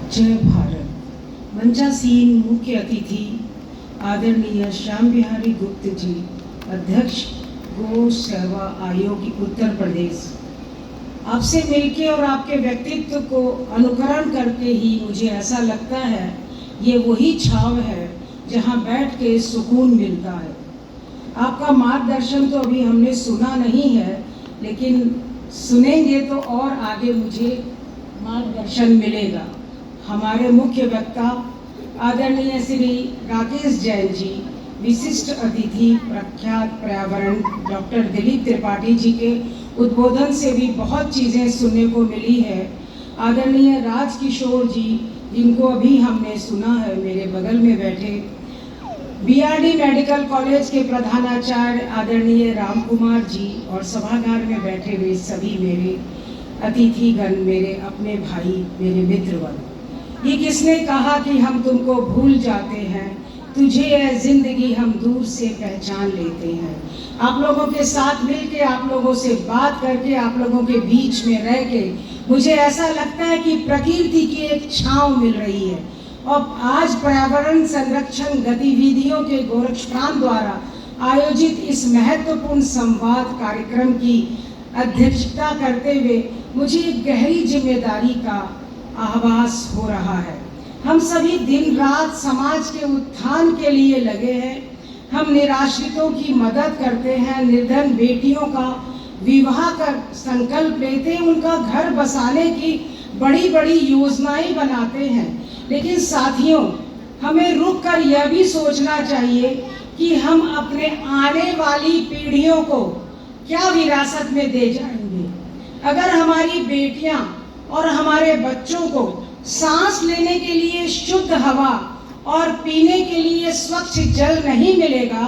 जय भारत। मंचासीन मुख्य अतिथि आदरणीय श्याम बिहारी गुप्त जी, अध्यक्ष गौ सेवा आयोग उत्तर प्रदेश। आपसे मिलके और आपके व्यक्तित्व को अनुकरण करके ही मुझे ऐसा लगता है ये वही छाव है जहाँ बैठ के सुकून मिलता है। आपका मार्गदर्शन तो अभी हमने सुना नहीं है, लेकिन सुनेंगे तो और आगे मुझे मार्गदर्शन मिलेगा। हमारे मुख्य वक्ता आदरणीय श्री राकेश जैन जी, विशिष्ट अतिथि प्रख्यात पर्यावरण डॉक्टर दिलीप त्रिपाठी जी के उद्बोधन से भी बहुत चीज़ें सुनने को मिली है। आदरणीय राजकिशोर जी, जिनको अभी हमने सुना है, मेरे बगल में बैठे बीआरडी मेडिकल कॉलेज के प्रधानाचार्य आदरणीय राम कुमार जी, और सभागार में बैठे हुए सभी मेरे अतिथिगण, मेरे अपने भाई, मेरे मित्रगण। ये किसने कहा कि हम तुमको भूल जाते हैं, तुझे है जिंदगी हम दूर से पहचान लेते हैं। आप लोगों के साथ मिलके, आप लोगों से बात करके, आप लोगों के बीच में रह के मुझे ऐसा लगता है कि प्रकृति की एक छांव मिल रही है। और आज पर्यावरण संरक्षण गतिविधियों के गोरक्षकांत द्वारा आयोजित इस महत्वपूर्ण संवाद कार्यक्रम की अध्यक्षता करते हुए मुझे एक गहरी जिम्मेदारी का आभास हो रहा है। हम सभी दिन रात समाज के उत्थान के लिए लगे हैं। हम निराश्रितों की मदद करते हैं, निर्धन बेटियों का विवाह कर संकल्प लेते हैं, उनका घर बसाने की बड़ी बड़ी योजनाएं बनाते हैं। लेकिन साथियों, हमें रुक कर यह भी सोचना चाहिए कि हम अपने आने वाली पीढ़ियों को क्या विरासत में दे जाएंगे। अगर हमारी बेटियां और हमारे बच्चों को सांस लेने के लिए शुद्ध हवा और पीने के लिए स्वच्छ जल नहीं मिलेगा,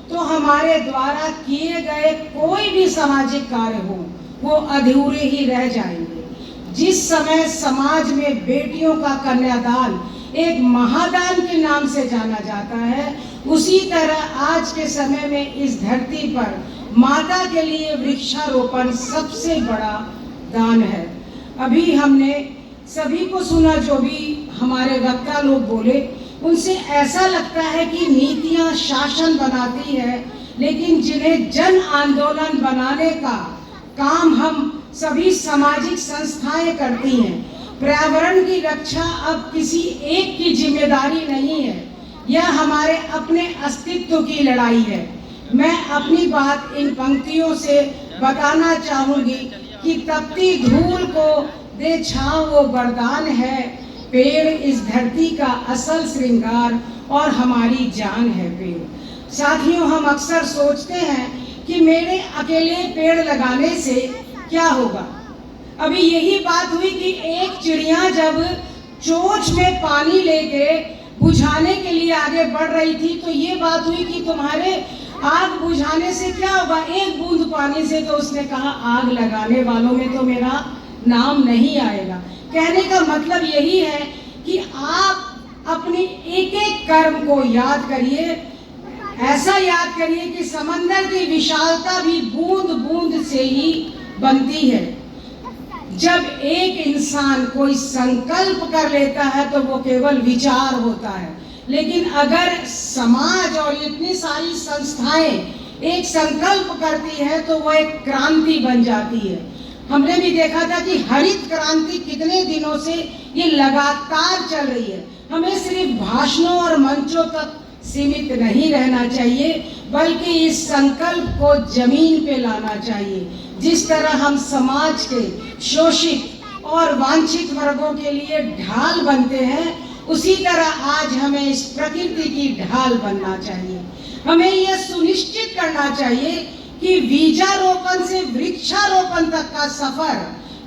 तो हमारे द्वारा किए गए कोई भी सामाजिक कार्य हो वो अधूरे ही रह जाएंगे। जिस समय समाज में बेटियों का कन्यादान एक महादान के नाम से जाना जाता है, उसी तरह आज के समय में इस धरती पर माता के लिए वृक्षारोपण सबसे बड़ा दान है। अभी हमने सभी को सुना, जो भी हमारे वक्ता लोग बोले, उनसे ऐसा लगता है कि नीतियां शासन बनाती है, लेकिन जिन्हें जन आंदोलन बनाने का काम हम सभी सामाजिक संस्थाएं करती हैं। पर्यावरण की रक्षा अब किसी एक की जिम्मेदारी नहीं है, यह हमारे अपने अस्तित्व की लड़ाई है। मैं अपनी बात इन पंक्तियों से बताना चाहूंगी कि तपती धूल को दे छांव वो वरदान है, पेड़ इस धरती का असल श्रृंगार और हमारी जान है पेड़। साथियों, हम अक्सर सोचते हैं कि मेरे अकेले पेड़ लगाने से क्या होगा। अभी यही बात हुई कि एक चिड़िया जब चोंच में पानी लेके बुझाने के लिए आगे बढ़ रही थी, तो ये बात हुई कि तुम्हारे आग बुझाने से क्या होगा, एक बूंद पानी से। तो उसने कहा आग लगाने वालों में तो मेरा नाम नहीं आएगा। कहने का मतलब यही है कि आप अपनी एक एक कर्म को याद करिए, ऐसा याद करिए कि समंदर की विशालता भी बूंद बूंद से ही बनती है। जब एक इंसान कोई संकल्प कर लेता है तो वो केवल विचार होता है, लेकिन अगर समाज और इतनी सारी संस्थाएं एक संकल्प करती है तो वो एक क्रांति बन जाती है। हमने भी देखा था कि हरित क्रांति कितने दिनों से ये लगातार चल रही है। हमें सिर्फ भाषणों और मंचों तक सीमित नहीं रहना चाहिए, बल्कि इस संकल्प को जमीन पे लाना चाहिए। जिस तरह हम समाज के शोषित और वांछित वर्गों के लिए ढाल बनते हैं, उसी तरह आज हमें इस प्रकृति की ढाल बनना चाहिए। हमें यह सुनिश्चित करना चाहिए कि बीजारोपण से वृक्षारोपण तक का सफर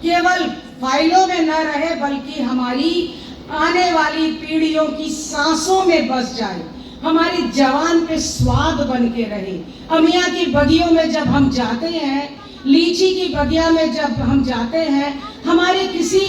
केवल फाइलों में न रहे, बल्कि हमारी आने वाली पीढ़ियों की सांसों में बस जाए, हमारी जवान पे स्वाद बन के रहे। अमिया की बगियों में जब हम जाते हैं, लीची की बगिया में जब हम जाते हैं, हमारे किसी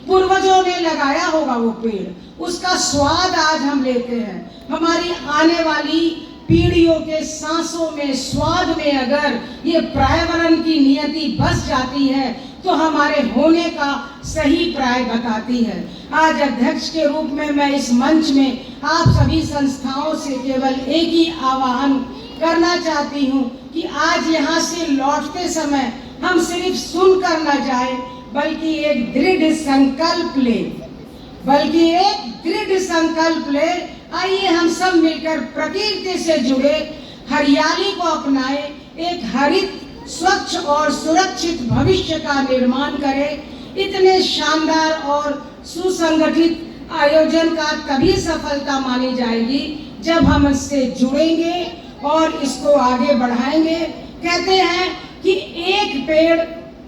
पूर्वजों ने लगाया होगा वो पेड़, उसका स्वाद आज हम लेते हैं। हमारी आने वाली पीढ़ियों के सांसों में, स्वाद में अगर ये पर्यावरण की नियति बस जाती है, तो हमारे होने का सही प्राय बताती है। आज अध्यक्ष के रूप में मैं इस मंच में आप सभी संस्थाओं से केवल एक ही आह्वान करना चाहती हूँ कि आज यहाँ से लौटते समय हम सिर्फ सुनकर न जाए, बल्कि एक दृढ़ संकल्प ले। आइए हम सब मिलकर प्रकृति से जुड़े, हरियाली को अपनाएं, एक हरित, स्वच्छ और सुरक्षित भविष्य का निर्माण करें। इतने शानदार और सुसंगठित आयोजन का तभी सफलता मानी जाएगी जब हम इससे जुड़ेंगे और इसको आगे बढ़ाएंगे। कहते हैं कि एक पेड़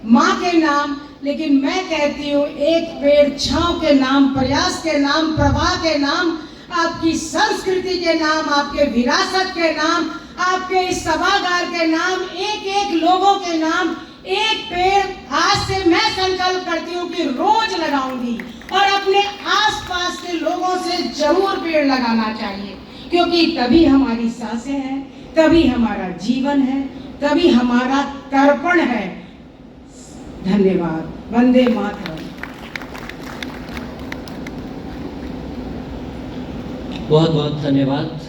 माँ के नाम, लेकिन मैं कहती हूँ एक पेड़ छांव के नाम, प्रयास के नाम, प्रवाह के नाम, आपकी संस्कृति के नाम, आपके विरासत के नाम, आपके इस सभागार के नाम, एक एक लोगों के नाम, एक पेड़ आज से मैं संकल्प करती हूँ कि रोज लगाऊंगी और अपने आसपास के लोगों से जरूर पेड़ लगाना चाहिए, क्योंकि तभी हमारी सांसें हैं, तभी हमारा जीवन है, तभी हमारा तर्पण है। धन्यवाद। वंदे मातरम। बहुत बहुत धन्यवाद।